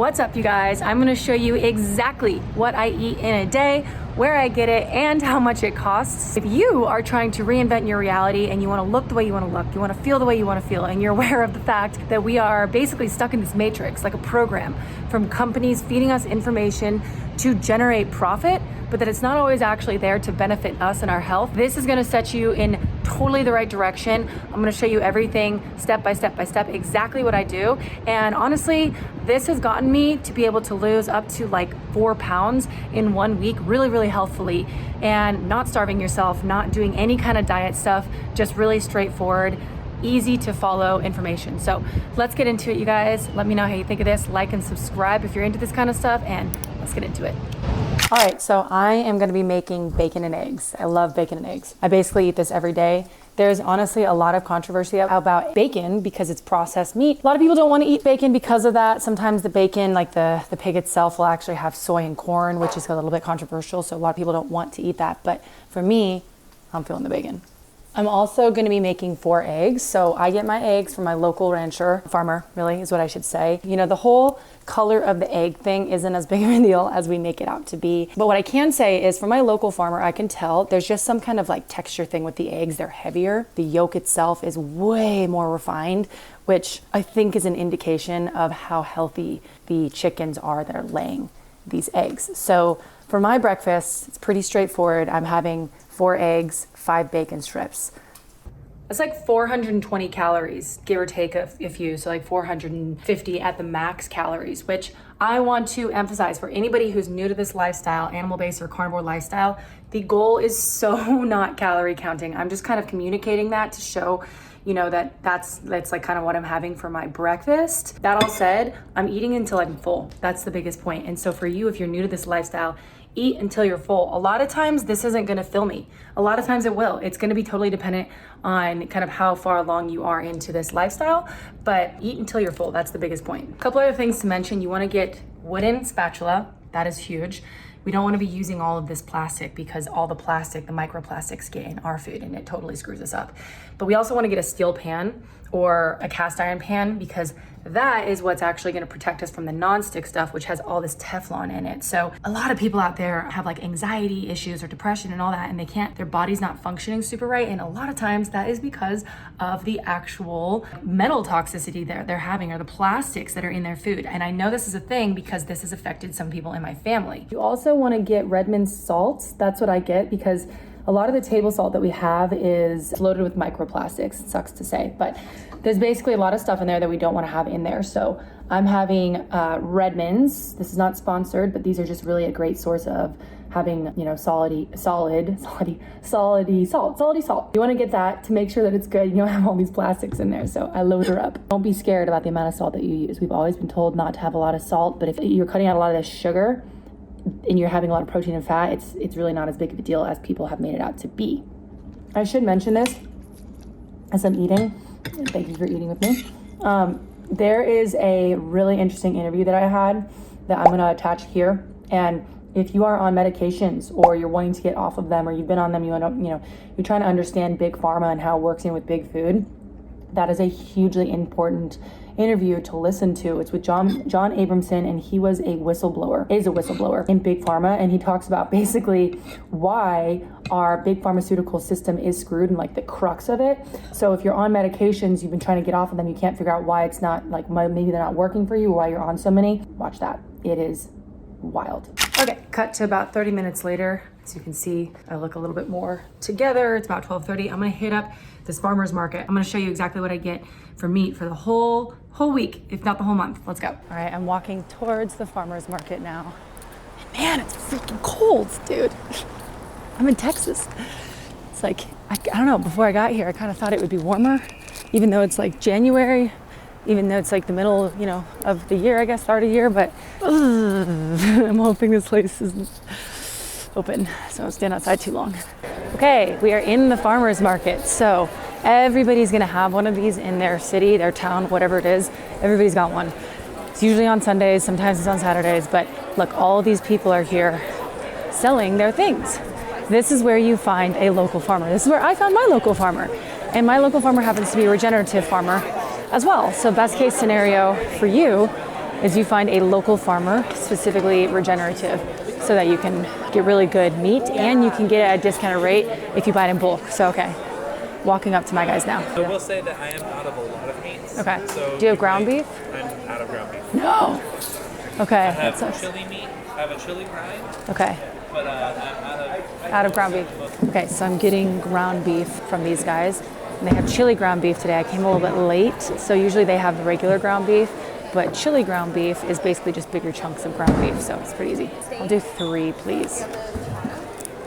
What's up, you guys? I'm gonna show you exactly what I eat in a day, where I get it, and how much it costs. If you are trying to reinvent your reality and you wanna look the way you wanna look, you wanna feel the way you wanna feel, and you're aware of the fact that we are basically stuck in this matrix, like a program from companies feeding us information to generate profit, but that it's not always actually there to benefit us and our health, this is gonna set you in totally the right direction. I'm gonna show you everything step by step by step, exactly what I do. And honestly, this has gotten me to be able to lose up to like 4 pounds in 1 week, really healthfully, and not starving yourself, not doing any kind of diet stuff, just really straightforward, easy to follow information. So let's get into it, you guys. Let me know how you think of this. Like and subscribe if you're into this kind of stuff, and let's get into it. All right, so I am gonna be making bacon and eggs. I love bacon and eggs. I basically eat this every day. There's honestly a lot of controversy about bacon because it's processed meat. A lot of people don't want to eat bacon because of that. Sometimes the bacon, like the pig itself, will actually have soy and corn, which is a little bit controversial. So a lot of people don't want to eat that. But for me, I'm feeling the bacon. I'm also going to be making 4 eggs. So I get my eggs from my local farmer, really is what I should say. You know, the whole color of the egg thing isn't as big of a deal as we make it out to be. But what I can say is from my local farmer, I can tell there's just some kind of like texture thing with the eggs. They're heavier. The yolk itself is way more refined, which I think is an indication of how healthy the chickens are that are laying these eggs. So for my breakfast, it's pretty straightforward. I'm having 4 eggs, 5 bacon strips. It's like 420 calories, give or take a few, so like 450 at the max calories, which I want to emphasize for anybody who's new to this lifestyle, animal-based or carnivore lifestyle. The goal is so not calorie counting. I'm just kind of communicating that to show, you know, that's like kind of what I'm having for my breakfast. That all said, I'm eating until I'm full. That's the biggest point. And so for you, if you're new to this lifestyle, eat until you're full. A lot of times this isn't gonna fill me. A lot of times it will. It's gonna be totally dependent on kind of how far along you are into this lifestyle, but eat until you're full. That's the biggest point. A couple other things to mention. You wanna get wooden spatula. That is huge. We don't want to be using all of this plastic because all the plastic, the microplastics get in our food and it totally screws us up. But we also want to get a steel pan or a cast iron pan because that is what's actually going to protect us from the non-stick stuff, which has all this Teflon in it. So a lot of people out there have like anxiety issues or depression and all that, and their body's not functioning super right. And a lot of times that is because of the actual metal toxicity they're having or the plastics that are in their food. And I know this is a thing because this has affected some people in my family. You also want to get Redmond's salts. That's what I get because a lot of the table salt that we have is loaded with microplastics. It sucks to say, but there's basically a lot of stuff in there that we don't want to have in there. So I'm having Redmond's. This is not sponsored, but these are just really a great source of having, you know, salty salt. You want to get that to make sure that it's good. You don't have all these plastics in there. So I load her up. Don't be scared about the amount of salt that you use. We've always been told not to have a lot of salt, but if you're cutting out a lot of this sugar and you're having a lot of protein and fat, it's really not as big of a deal as people have made it out to be. I should mention this as I'm eating. Thank you for eating with me. There is a really interesting interview that I had that I'm gonna attach here. And if you are on medications or you're wanting to get off of them or you've been on them, you're trying to understand big pharma and how it works in with big food, that is a hugely important interview to listen to. It's with John Abramson, and he is a whistleblower in big pharma, and he talks about basically why our big pharmaceutical system is screwed and like the crux of it. So if you're on medications, you've been trying to get off of them, you can't figure out why it's not, like maybe they're not working for you or why you're on so many, watch that. It is wild. Okay, cut to about 30 minutes later. As you can see, I look a little bit more together. It's about 12:30. I'm gonna hit up this farmer's market. I'm gonna show you exactly what I get for meat for the whole week, if not the whole month. Let's go. All right, I'm walking towards the farmer's market now. And man, it's freaking cold, dude. I'm in Texas. It's like, I don't know, before I got here, I kind of thought it would be warmer, even though it's like January, even though it's like the middle, you know, of the year, I guess, start of year, but I'm hoping this place isn't open, so I don't stand outside too long. Okay, we are in the farmer's market. So everybody's gonna have one of these in their city, their town, whatever it is. Everybody's got one. It's usually on Sundays, sometimes it's on Saturdays, but look, all these people are here selling their things. This is where you find a local farmer. This is where I found my local farmer. And my local farmer happens to be a regenerative farmer as well. So best case scenario for you is you find a local farmer, specifically regenerative, so that you can get really good meat and you can get it at a discounted rate if you buy it in bulk. So, okay, walking up to my guys now. I will say that I am out of a lot of meats. Okay. So do you have ground beef? I'm out of ground beef. No. Okay. I have chili meat. I have a chili grind. Okay. But I'm out of ground beef. Okay, so I'm getting ground beef from these guys. And they have chili ground beef today. I came a little bit late, so usually they have the regular ground beef, but chili ground beef is basically just bigger chunks of ground beef, so it's pretty easy. I'll do 3, please.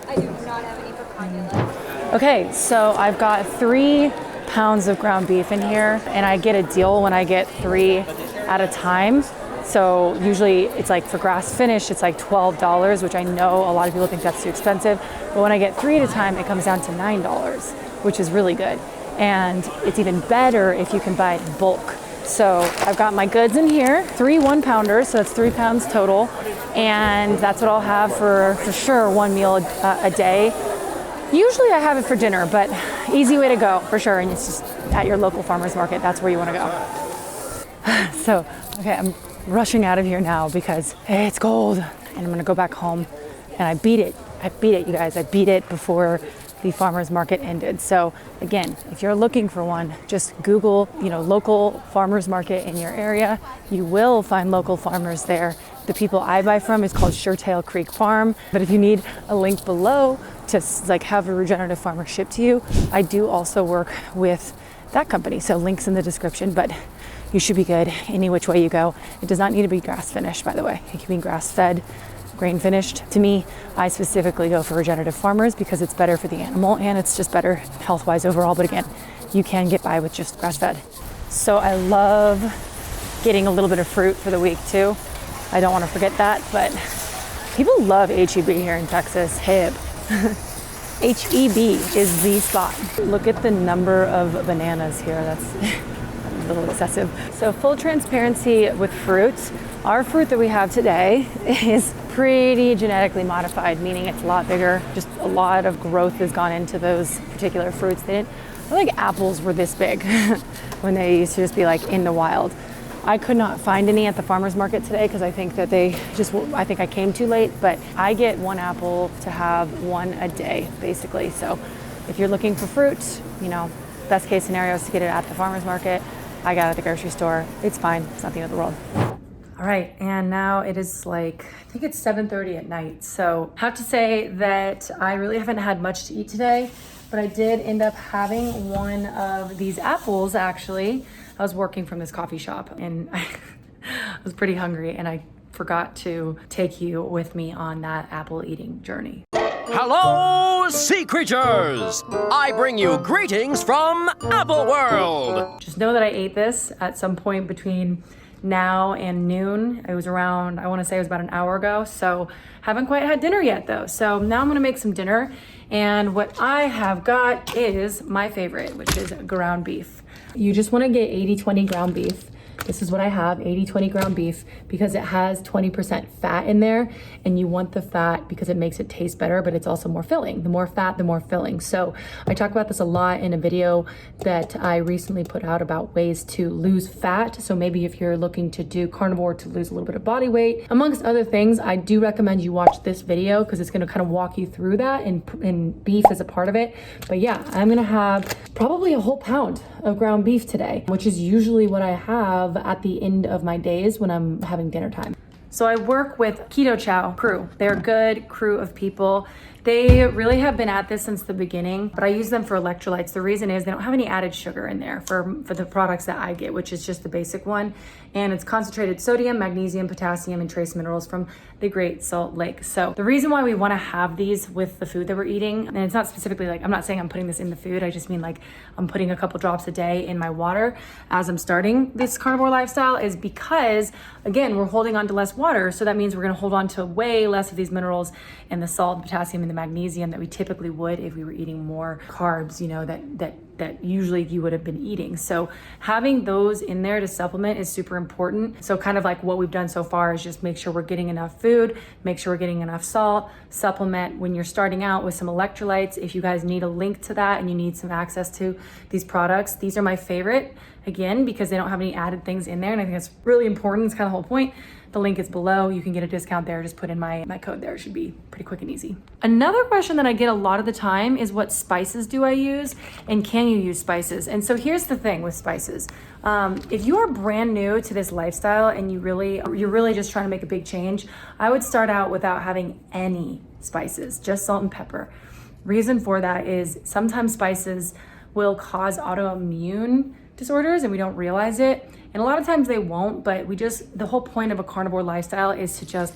I do not have any for left. Okay, so I've got 3 pounds of ground beef in here, and I get a deal when I get 3 at a time. So usually it's like for grass finished, it's like $12, which I know a lot of people think that's too expensive. But when I get 3 at a time, it comes down to $9, which is really good. And it's even better if you can buy it in bulk. So I've got my goods in here, 3 1-pounders, so that's 3 pounds total. And that's what I'll have for sure 1 meal a day. Usually I have it for dinner, but easy way to go for sure. And it's just at your local farmer's market. That's where you want to go. So, okay, I'm rushing out of here now because it's cold and I'm gonna go back home. And I beat it, you guys. I beat it before the farmer's market ended. So again, if you're looking for one, just Google, local farmer's market in your area. You will find local farmers there. The people I buy from is called Suretail Creek Farm. But if you need a link below to have a regenerative farmer shipped to you, I do also work with that company. So links in the description, but you should be good any which way you go. It does not need to be grass finished, by the way. It can be grass fed, grain finished. To me, I specifically go for regenerative farmers because it's better for the animal and it's just better health-wise overall. But again, you can get by with just grass fed. So I love getting a little bit of fruit for the week too. I don't want to forget that, but people love HEB here in Texas. HEB. HEB is the spot. Look at the number of bananas here. That's a little excessive. So full transparency with fruits. Our fruit that we have today is pretty genetically modified, meaning it's a lot bigger. Just a lot of growth has gone into those particular fruits. I think apples were this big when they used to just be like in the wild. I could not find any at the farmer's market today because I think that I think I came too late, but I get 1 apple to have 1 a day, basically. So if you're looking for fruit, best case scenario is to get it at the farmer's market. I got it at the grocery store. It's fine. It's not the end of the world. All right, and now it is I think it's 7:30 at night. So I have to say that I really haven't had much to eat today, but I did end up having one of these apples, actually. I was working from this coffee shop and I was pretty hungry and I forgot to take you with me on that apple eating journey. Hello, sea creatures! I bring you greetings from Apple World! Just know that I ate this at some point between now and noon. It was around, I want to say it was about an hour ago. So haven't quite had dinner yet though. So now I'm going to make some dinner. And what I have got is my favorite, which is ground beef. You just want to get 80-20 ground beef. This is what I have, 80-20 ground beef, because it has 20% fat in there, and you want the fat because it makes it taste better, but it's also more filling. The more fat, the more filling. So I talk about this a lot in a video that I recently put out about ways to lose fat. So maybe if you're looking to do carnivore to lose a little bit of body weight, amongst other things, I do recommend you watch this video because it's going to kind of walk you through that, and beef is a part of it. But yeah, I'm going to have probably a whole pound of ground beef today, which is usually what I have at the end of my days when I'm having dinner time. So I work with Keto Chow crew. They're a good crew of people. They really have been at this since the beginning, but I use them for electrolytes. The reason is they don't have any added sugar in there for the products that I get, which is just the basic one. And it's concentrated sodium, magnesium, potassium, and trace minerals from the Great Salt Lake. So the reason why we want to have these with the food that we're eating, and it's not specifically I'm not saying I'm putting this in the food. I just mean I'm putting a couple drops a day in my water as I'm starting this carnivore lifestyle, is because, again, we're holding on to less water water. So that means we're gonna hold on to way less of these minerals and the salt, the potassium, and the magnesium that we typically would if we were eating more carbs, you know, that usually you would have been eating. So having those in there to supplement is super important. So kind of like what we've done so far is just make sure we're getting enough food, make sure we're getting enough salt, supplement when you're starting out with some electrolytes. If you guys need a link to that and you need some access to these products, these are my favorite, again, because they don't have any added things in there. And I think that's really important. It's kind of the whole point. The link is below. You can get a discount there. Just put in my code there. It should be pretty quick and easy. Another question that I get a lot of the time is what spices do I use and can you use spices? And so here's the thing with spices. If you are brand new to this lifestyle and you're really just trying to make a big change, I would start out without having any spices, just salt and pepper. Reason for that is sometimes spices will cause autoimmune disorders and we don't realize it. And a lot of times they won't, but the whole point of a carnivore lifestyle is to just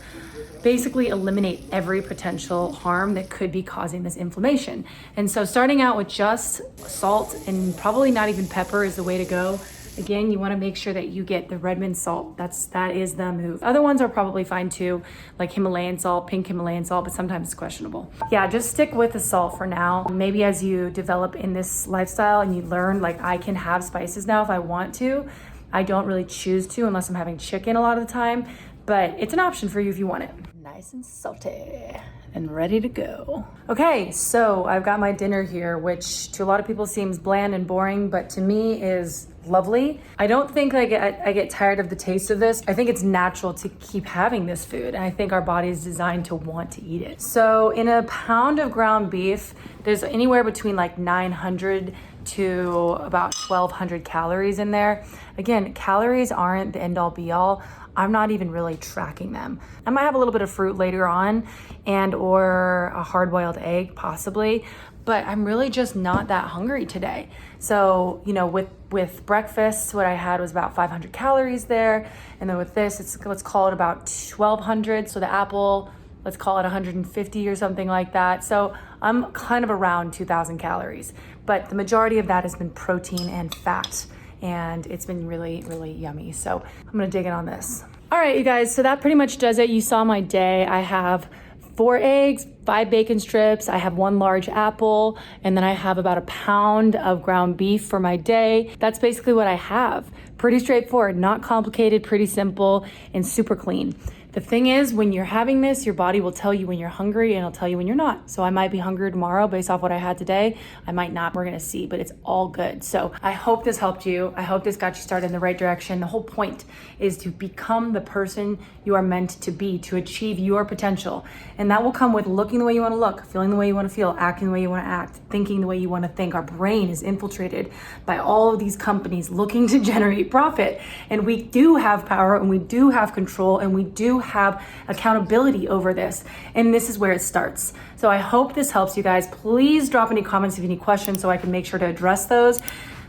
basically eliminate every potential harm that could be causing this inflammation. And so starting out with just salt and probably not even pepper is the way to go. Again, you want to make sure that you get the Redmond salt. That is the move. Other ones are probably fine too, like Himalayan salt, pink Himalayan salt, but sometimes it's questionable. Yeah, just stick with the salt for now. Maybe as you develop in this lifestyle and you learn, like I can have spices now if I want to. I don't really choose to unless I'm having chicken a lot of the time, but it's an option for you if you want it. Nice and salty and ready to go. Okay, so I've got my dinner here, which to a lot of people seems bland and boring, but to me is lovely. I don't think I get tired of the taste of this. I think it's natural to keep having this food, and I think our body is designed to want to eat it. So in a pound of ground beef, there's anywhere between like 900 to about 1,200 calories in there. Again, calories aren't the end all be all. I'm not even really tracking them. I might have a little bit of fruit later on and or a hard-boiled egg possibly, but I'm really just not that hungry today. So, you know, with breakfast, what I had was about 500 calories there. And then with this, let's call it about 1,200. So the apple, let's call it 150 or something like that. So I'm kind of around 2,000 calories, but the majority of that has been protein and fat. And it's been really, really yummy. So I'm gonna dig in on this. All right, you guys, so that pretty much does it. You saw my day. I have 4 eggs, 5 bacon strips, I have 1 large apple, and then I have about a pound of ground beef for my day. That's basically what I have. Pretty straightforward, not complicated, pretty simple, and super clean. The thing is, when you're having this, your body will tell you when you're hungry and it'll tell you when you're not. So I might be hungry tomorrow based off what I had today. I might not, we're gonna see, but it's all good. So I hope this helped you. I hope this got you started in the right direction. The whole point is to become the person you are meant to be, to achieve your potential. And that will come with looking the way you wanna look, feeling the way you wanna feel, acting the way you wanna act, thinking the way you wanna think. Our brain is infiltrated by all of these companies looking to generate profit. And we do have power and we do have control and we do have accountability over this. And this is where it starts. So I hope this helps you guys. Please drop any comments if you have any questions so I can make sure to address those.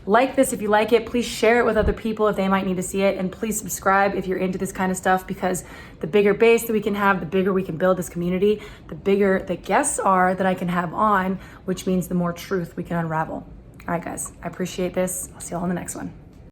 Like this if you like it. Please share it with other people if they might need to see it. And please subscribe if you're into this kind of stuff, because the bigger base that we can have, the bigger we can build this community, the bigger the guests are that I can have on, which means the more truth we can unravel. All right, guys, I appreciate this. I'll see you all in the next one.